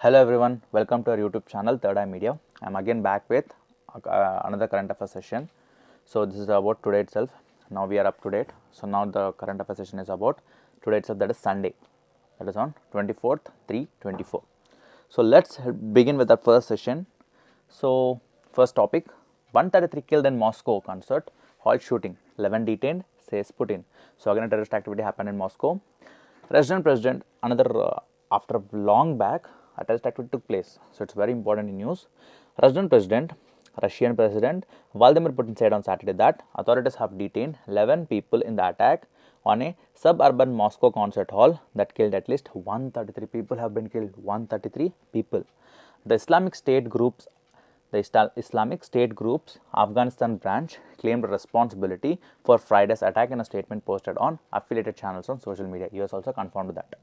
Hello everyone, welcome to our YouTube channel Third Eye Media. I am again back with another current affairs session. So this is about today itself. Now we are up to date. So now the current affairs session is about today itself, that is Sunday. That is on 24th 3/24. So let's begin with the first session. So first topic, 133 killed in Moscow concert hall shooting, 11 detained, says Putin. So again a terrorist activity happened in Moscow. Russian president, another after long back, a terrorist activity took place. So it's very important in news. Russian President Vladimir Putin said on Saturday that authorities have detained 11 people in the attack on a suburban Moscow concert hall that killed at least 133 people have been killed. 133 people. The Islamic State Group's Afghanistan branch claimed responsibility for Friday's attack in a statement posted on affiliated channels on social media. US also confirmed that.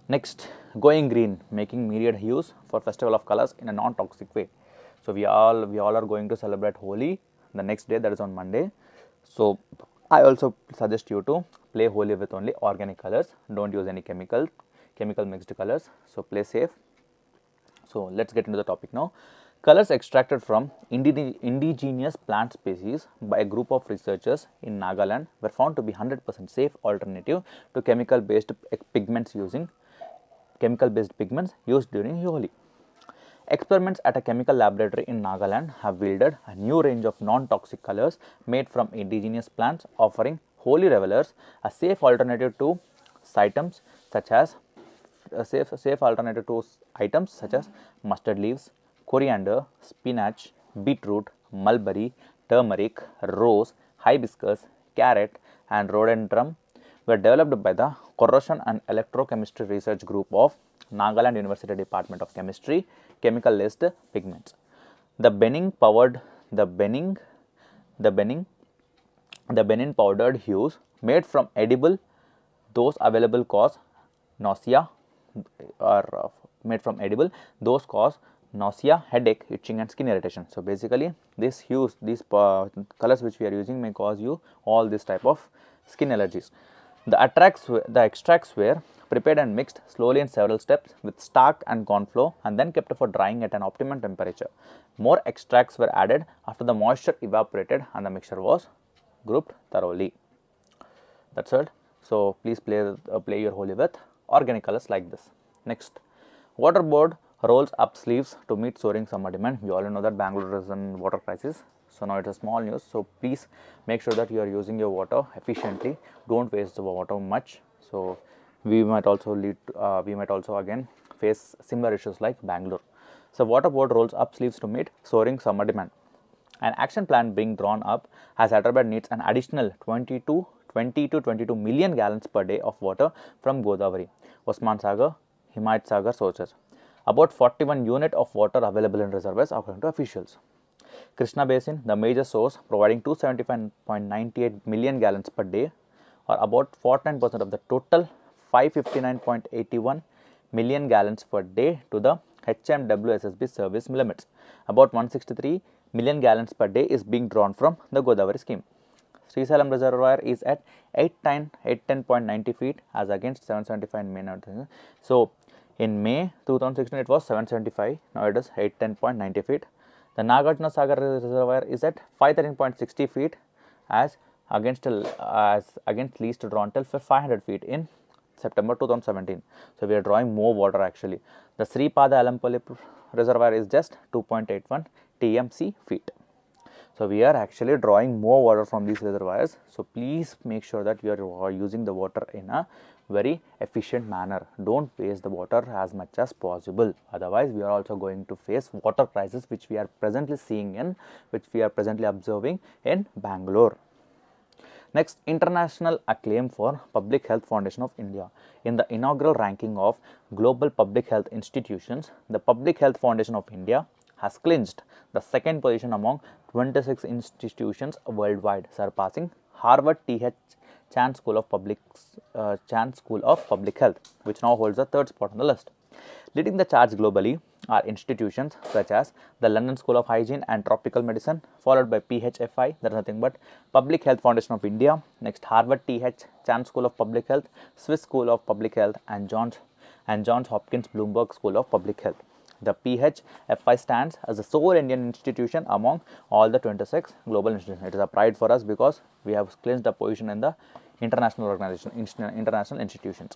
Next, going green, making myriad hues for Festival of Colors in a non-toxic way. So we all are going to celebrate Holi the next day, that is on Monday. So I also suggest you to play Holi with only organic colors. Don't use any chemical mixed colors. So play safe. So let's get into the topic now. Colors extracted from indigenous plant species by a group of researchers in Nagaland were found to be 100% safe alternative to chemical-based pigments used during Holi. Experiments at a chemical laboratory in Nagaland have yielded a new range of non-toxic colors made from indigenous plants, offering Holi revelers a safe alternative to items such as mustard leaves, coriander, spinach, beetroot, mulberry, turmeric, rose, hibiscus, carrot, and rhododendron were developed by the Corrosion and Electrochemistry Research Group of Nagaland University Department of Chemistry, chemical laced pigments. The Benin powdered hues made from edible, those available cause nausea, headache, itching, and skin irritation. So basically, these hues, these colors which we are using may cause you all this type of skin allergies. The extracts were prepared and mixed slowly in several steps with starch and corn flour and then kept for drying at an optimum temperature. More extracts were added after the moisture evaporated and the mixture was grouped thoroughly. That's it. So please play your Holi with organic colors like this. Next, water board rolls up sleeves to meet soaring summer demand. We all know that Bangalore is in water crisis. So now it's a small news. So please make sure that you are using your water efficiently. Don't waste the water much. So we might also again face similar issues like Bangalore. So water board rolls up sleeves to meet soaring summer demand. An action plan being drawn up as Hyderabad needs an additional 20 to 22 million gallons per day of water from Godavari, Osman Sagar, Himayat Sagar sources. About 41 units of water available in reservoirs according to officials. Krishna Basin, the major source, providing 275.98 million gallons per day, or about 49% of the total 559.81 million gallons per day to the HMWSSB service limits. About 163 million gallons per day is being drawn from the Godavari scheme. Srisalam reservoir is at 810.90 feet as against 775 in May. So in May 2016 it was 775, now it is 810.90 feet. The Nagarjuna Sagar reservoir is at 513.60 feet as against least drawn till 500 feet in September 2017. So we are drawing more water actually. The Sri Pada Alampalli reservoir is just 2.81 TMC feet. So we are actually drawing more water from these reservoirs. So please make sure that you are using the water in a very efficient manner. Don't waste the water as much as possible. Otherwise, we are also going to face water crisis, which we are presently observing in Bangalore. Next, international acclaim for Public Health Foundation of India. In the inaugural ranking of global public health institutions, the Public Health Foundation of India has clinched the second position among 26 institutions worldwide, surpassing Harvard T.H. Chan School of Public Health, which now holds the third spot on the list. Leading the charge globally are institutions such as the London School of Hygiene and Tropical Medicine, followed by PHFI, that is nothing but Public Health Foundation of India, next Harvard T.H. Chan School of Public Health, Swiss School of Public Health, and Johns and Johns Hopkins Bloomberg School of Public Health. The PHFI stands as the sole Indian institution among all the 26 global institutions. It is a pride for us because we have clinched a position in the international organization, international institutions.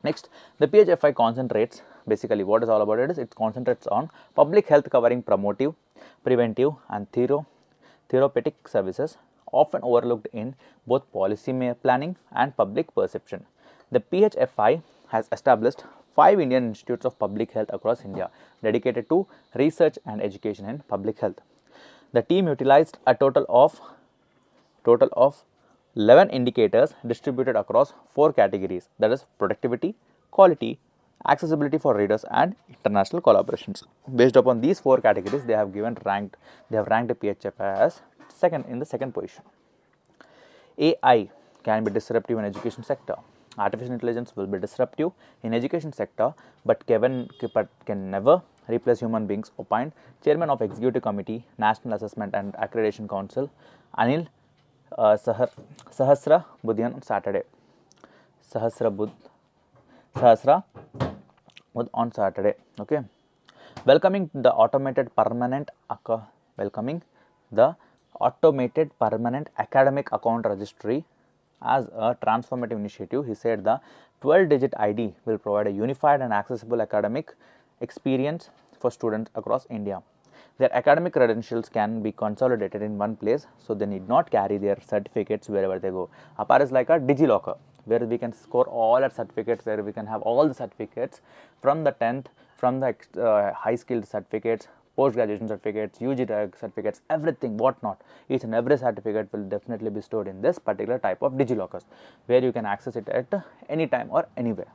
Next, the PHFI concentrates, basically what is all about it is it concentrates on public health covering promotive, preventive and therapeutic services, often overlooked in both policy planning and public perception. The PHFI has established 5 Indian institutes of public health across India dedicated to research and education in public health. The team utilized a total of 11 indicators distributed across 4 categories, that is productivity, quality, accessibility for readers and international collaborations. Based upon these 4 categories, they have ranked the PHFI as in the second position. AI can be disruptive in education sector. Artificial intelligence will be disruptive in education sector, but can never replace human beings, opined Chairman of Executive Committee, National Assessment and Accreditation Council, Anil Sahasra Buddhian on Saturday. Sahasra Bud on Saturday. Okay, welcoming the automated permanent academic account registry as a transformative initiative. He said the 12-digit ID will provide a unified and accessible academic experience for students across India. Their academic credentials can be consolidated in one place, so they need not carry their certificates wherever they go. APAR is like a DigiLocker, where we can score all our certificates, where we can have all the certificates from the 10th, from the high skilled certificates, post graduation certificates, UG certificates, everything, whatnot. Each and every certificate will definitely be stored in this particular type of DigiLockers, where you can access it at any time or anywhere.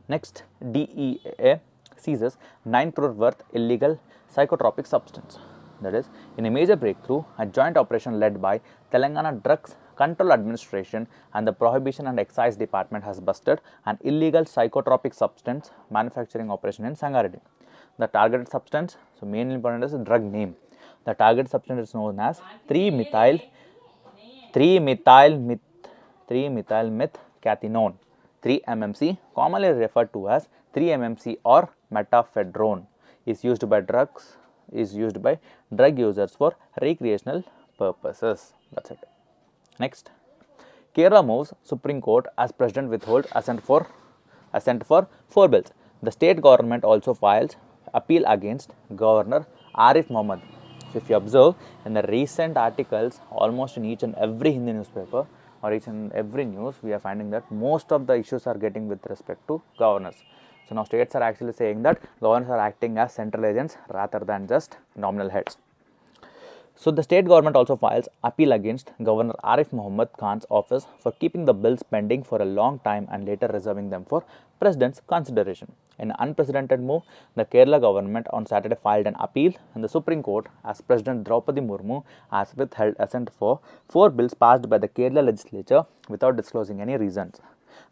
Next, DEA seizes 9 crore worth illegal psychotropic substance. That is, in a major breakthrough, a joint operation led by Telangana Drugs Control Administration and the Prohibition and Excise Department has busted an illegal psychotropic substance manufacturing operation in Sangareddy. The targeted substance, so mainly important is the drug name. The targeted substance is known as 3-methyl-methcathinone, 3-MMC, commonly referred to as 3-MMC or methamphetamine, is used by drug users for recreational purposes. That's it. Next, Kerala moves Supreme Court as President withholds assent for 4 bills. The state government also files appeal against Governor Arif Mohammed. So, if you observe in the recent articles, almost in each and every Hindi newspaper or each and every news, we are finding that most of the issues are getting with respect to governors. So, now states are actually saying that governors are acting as central agents rather than just nominal heads. So, the state government also files appeal against Governor Arif Mohammed Khan's office for keeping the bills pending for a long time and later reserving them for President's consideration. In an unprecedented move, the Kerala government on Saturday filed an appeal in the Supreme Court as President Draupadi Murmu has withheld assent for 4 bills passed by the Kerala legislature without disclosing any reasons.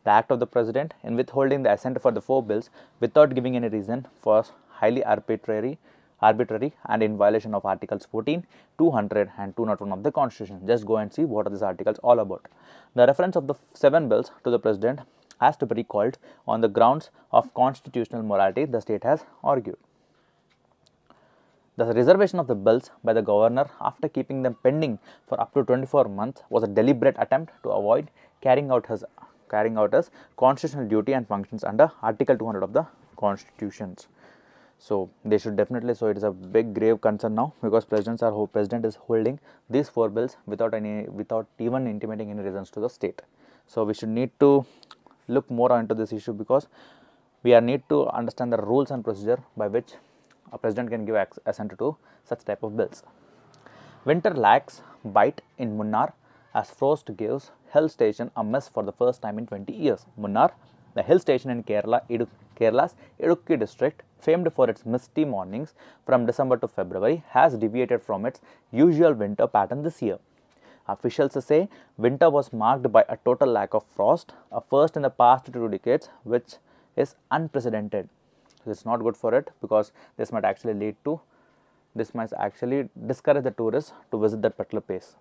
The act of the President in withholding the assent for the 4 bills without giving any reason was highly arbitrary and in violation of Articles 14, 200 and 201 of the Constitution. Just go and see what are these articles all about. The reference of the 7 bills to the President has to be recalled on the grounds of constitutional morality, the state has argued. The reservation of the bills by the governor after keeping them pending for up to 24 months was a deliberate attempt to avoid carrying out his constitutional duty and functions under Article 200 of the Constitutions. So, they should definitely, so it is a big grave concern now, because President is holding these 4 bills without even intimating any reasons to the state. So, we should need to look more into this issue, because we need to understand the rules and procedure by which a president can give assent to such type of bills. Winter lags bite in Munnar as frost gives hill station a miss for the first time in 20 years. Munnar, the hill station in Kerala's Idukki district, famed for its misty mornings from December to February, has deviated from its usual winter pattern this year. Officials say winter was marked by a total lack of frost, a first in the past 2 decades, which is unprecedented. So, it's not good for it, because this might actually discourage the tourists to visit that particular place.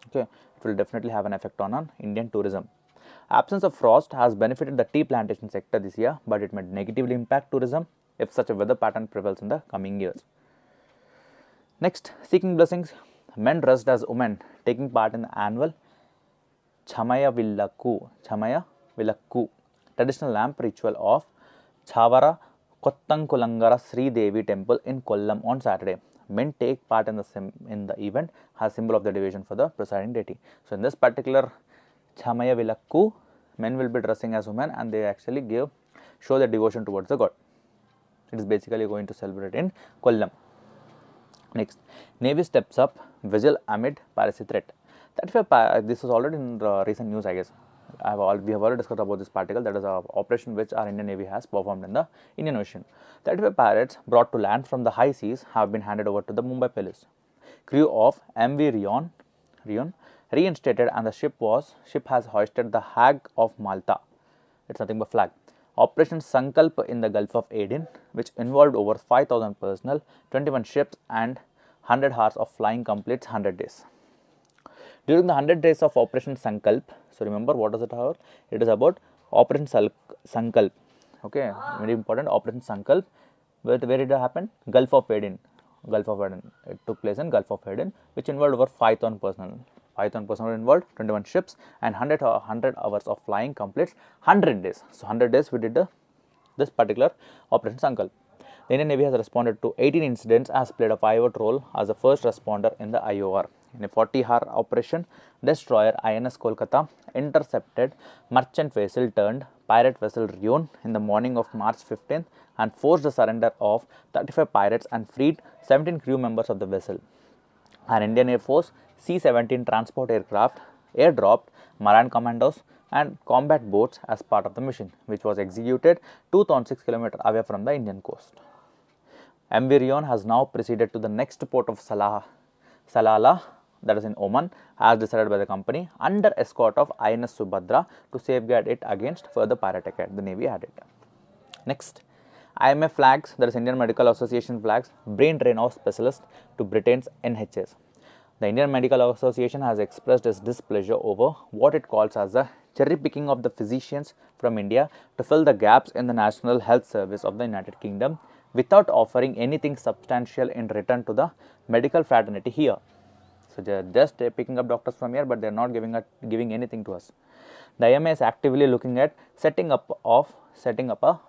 Okay, it will definitely have an effect on Indian tourism. Absence of frost has benefited the tea plantation sector this year, but it may negatively impact tourism if such a weather pattern prevails in the coming years. Next, seeking blessings. Men dressed as women taking part in the annual Chamaya Vilakku traditional lamp ritual of Chavara Kottankulangara Sri Devi temple in Kollam on Saturday. Men take part in the event as symbol of the devotion for the presiding deity. So in this particular Chamaya Vilakku, men will be dressing as women and they actually show their devotion towards the god. It is basically going to celebrate in Kollam. Next, Navy steps up vigil amid piracy threat. This was already in the recent news, I guess. We have already discussed about this particle, that is an operation which our Indian Navy has performed in the Indian Ocean. 35 pirates brought to land from the high seas have been handed over to the Mumbai police. Crew of MV Rion reinstated and the ship has hoisted the Hag of Malta. It's nothing but flag. Operation Sankalp in the Gulf of Aden, which involved over 5,000 personnel, 21 ships and 100 hours of flying completes 100 days. During the 100 days of Operation Sankalp, so remember what is it about? It is about Operation Sankalp. Okay, very important. Operation Sankalp. Where did it happen? Gulf of Aden. It took place in Gulf of Aden, which involved over 5,000 personnel. 5,000 personnel involved, 21 ships and 100 hours of flying completes 100 days. So 100 days we did this particular Operation Sankalp. The Indian Navy has responded to 18 incidents, has played a pivot role as the first responder in the IOR. In a 40-hour operation, destroyer INS Kolkata intercepted merchant vessel turned pirate vessel Rion in the morning of March 15th and forced the surrender of 35 pirates and freed 17 crew members of the vessel. Our Indian Air Force C-17 transport aircraft airdropped Marine commandos and combat boats as part of the mission, which was executed 2,006 km away from the Indian coast. MV Rion has now proceeded to the next port of Salalah, that is in Oman, as decided by the company, under escort of INS Subhadra to safeguard it against further pirate attack, the Navy added. Next, IMA flags, that is Indian Medical Association flags, brain drain of specialist to Britain's NHS. The Indian Medical Association has expressed its displeasure over what it calls as the cherry picking of the physicians from India to fill the gaps in the National Health Service of the United Kingdom without offering anything substantial in return to the medical fraternity here. So they are just picking up doctors from here, but they are not giving anything to us. The IMA is actively looking at setting up a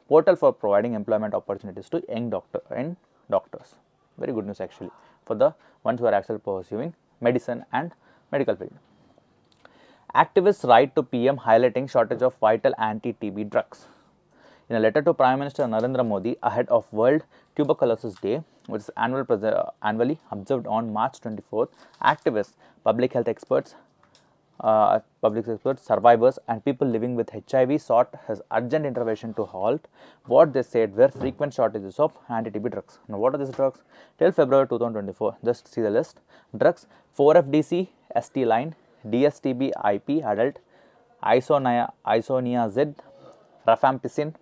portal for providing employment opportunities to young doctors. Very good news actually for the ones who are actually pursuing medicine and medical field. Activists write to PM highlighting shortage of vital anti-TB drugs. In a letter to Prime Minister Narendra Modi ahead of World Tuberculosis Day, which is annually observed on March 24th, activists, public health experts, survivors and people living with HIV sought his urgent intervention to halt what they said were frequent shortages of anti-TB drugs. Now, what are these drugs? Till February 2024, just see the list. Drugs 4-FDC, ST-line, DSTB IP adult, isoniazid, rifampicin,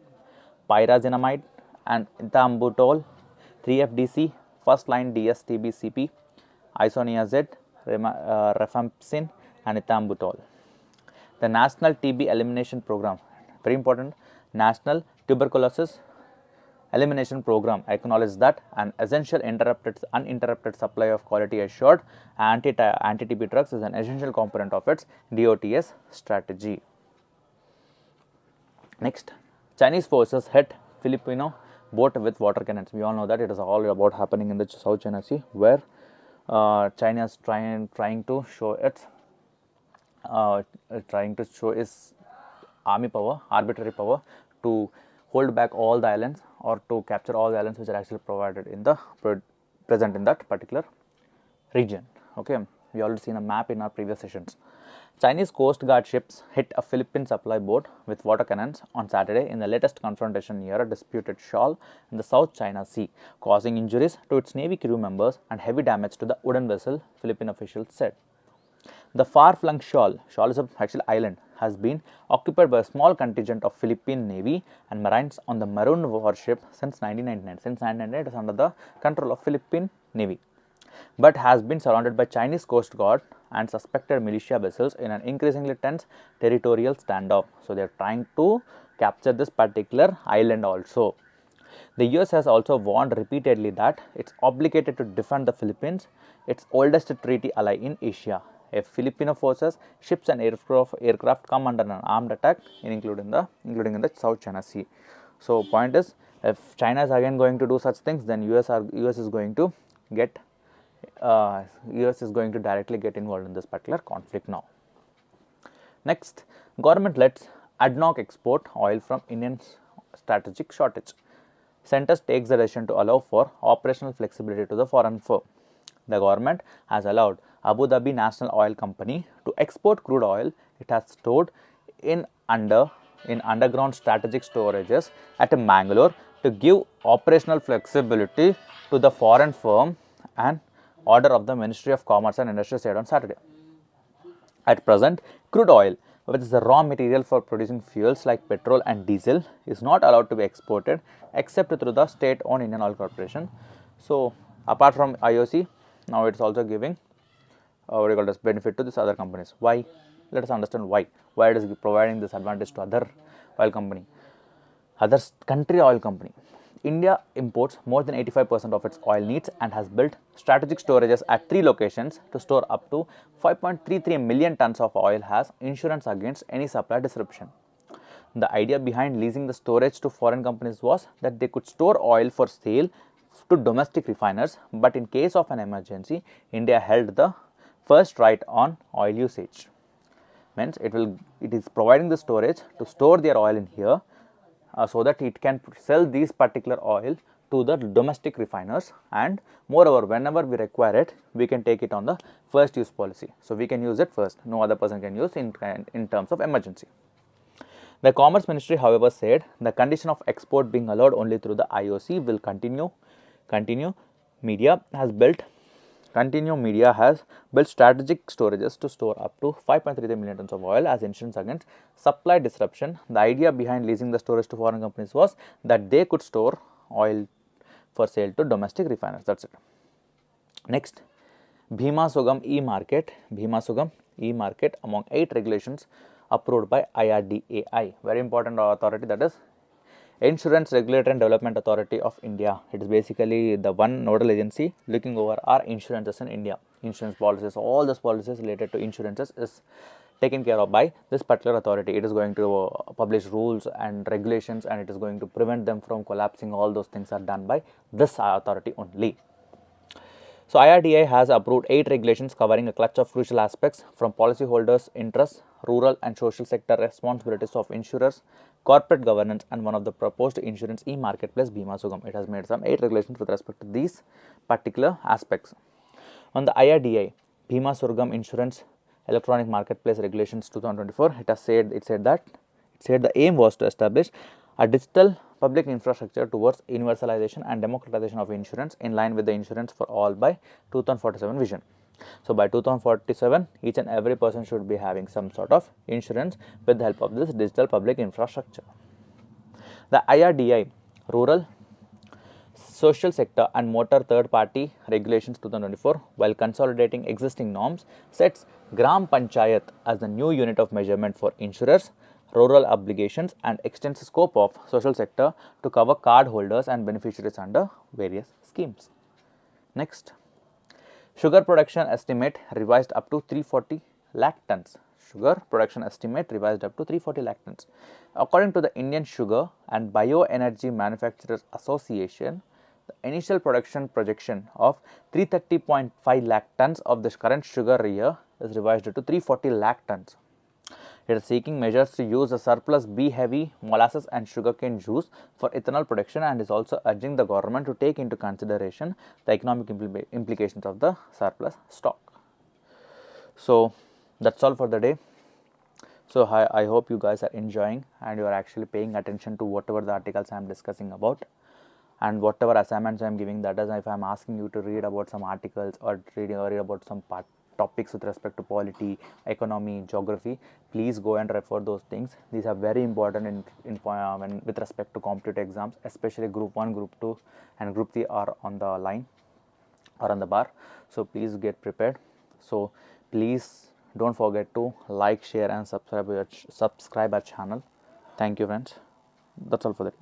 pyrazinamide and ethambutol, 3-FDC, first line DSTB CP, isoniazid, rifampicin and ethambutol. The National TB Elimination Program, very important, National Tuberculosis Elimination Program acknowledges that an essential uninterrupted supply of quality assured anti-TB drugs is an essential component of its DOTS strategy. Next, Chinese forces hit Filipino boat with water cannons. We all know that it is all about happening in the South China Sea, where China is trying to show its army power, arbitrary power, to hold back all the islands or to capture all the islands which are actually provided in the present in that particular region. Okay, we already seen a map in our previous sessions. Chinese Coast Guard ships hit a Philippine supply boat with water cannons on Saturday in the latest confrontation near a disputed shoal in the South China Sea, causing injuries to its Navy crew members and heavy damage to the wooden vessel, Philippine officials said. The far-flung shoal is actually island, has been occupied by a small contingent of Philippine Navy and Marines on the Maroon warship since 1999. Since 1999, it is under the control of Philippine Navy, but has been surrounded by Chinese Coast Guard and suspected militia vessels in an increasingly tense territorial standoff. So, they are trying to capture this particular island also. The US has also warned repeatedly that it's obligated to defend the Philippines, its oldest treaty ally in Asia. If Filipino forces, ships and aircraft come under an armed attack, including in the South China Sea. So, point is, if China is again going to do such things, then US is going to get US is going to directly get involved in this particular conflict now. Next, government lets ADNOC export oil from Indian's strategic shortage. Centers takes the decision to allow for operational flexibility to the foreign firm. The government has allowed Abu Dhabi National Oil Company to export crude oil it has stored in underground strategic storages at Mangalore to give operational flexibility to the foreign firm, and order of the Ministry of Commerce and Industry said on Saturday. At present, crude oil, which is the raw material for producing fuels like petrol and diesel, is not allowed to be exported except through the state-owned Indian Oil Corporation. So, apart from IOC, now it is also giving benefit to these other companies. Why? Let us understand why. Why it is providing this advantage to other oil company, other country oil company. India imports more than 85% of its oil needs and has built strategic storages at 3 locations to store up to 5.33 million tons of oil as insurance against any supply disruption. The idea behind leasing the storage to foreign companies was that they could store oil for sale to domestic refiners, but in case of an emergency, India held the first right on oil usage. Means it is providing the storage to store their oil in here, so that it can sell these particular oil to the domestic refiners, and moreover, whenever we require it, we can take it on the first use policy. So, we can use it first, no other person can use in terms of emergency. The Commerce Ministry, however, said the condition of export being allowed only through the IOC will continue. Media has built strategic storages to store up to 5.33 million tons of oil as insurance against supply disruption. The idea behind leasing the storage to foreign companies was that they could store oil for sale to domestic refiners. That's it. Next, Bhima Sugam e-market. Bhima Sugam e-market among 8 regulations approved by IRDAI, very important authority, that is Insurance Regulatory and Development Authority of India. It is basically the one nodal agency looking over our insurances in India. Insurance policies, all those policies related to insurances is taken care of by this particular authority. It is going to publish rules and regulations, and it is going to prevent them from collapsing. All those things are done by this authority only. So, IRDAI has approved 8 regulations covering a clutch of crucial aspects from policyholders' interests, rural and social sector responsibilities of insurers, corporate governance, and one of the proposed insurance e-marketplace, Bhima Sugam. It has made some 8 regulations with respect to these particular aspects. On the IRDAI, Bhima Sugam Insurance Electronic Marketplace Regulations 2024, it said the aim was to establish a digital public infrastructure towards universalization and democratization of insurance in line with the Insurance for All by 2047 vision. So, by 2047, each and every person should be having some sort of insurance with the help of this digital public infrastructure. The IRDAI Rural, Social Sector and Motor Third Party Regulations 2024, while consolidating existing norms, sets Gram Panchayat as the new unit of measurement for insurers, rural obligations, and extends the scope of social sector to cover card holders and beneficiaries under various schemes. Next, sugar production estimate revised up to 340 lakh tons. Sugar production estimate revised up to 340 lakh tons. According to the Indian Sugar and Bioenergy Manufacturers Association, the initial production projection of 330.5 lakh tons of this current sugar year is revised to 340 lakh tons. It is seeking measures to use the surplus B-heavy molasses and sugarcane juice for ethanol production, and is also urging the government to take into consideration the economic implications of the surplus stock. So, that's all for the day. So, I hope you guys are enjoying and you are actually paying attention to whatever the articles I am discussing about, and whatever assignments I am giving. That is, if I am asking you to read about some articles or read about some topics with respect to polity, economy, geography, please go and refer those things. These are very important with respect to competitive exams, especially group 1, group 2 and group 3 are on the line or on the bar. So, please get prepared. So, Please don't forget to like, share and subscribe our channel. Thank you friends. That's all for that.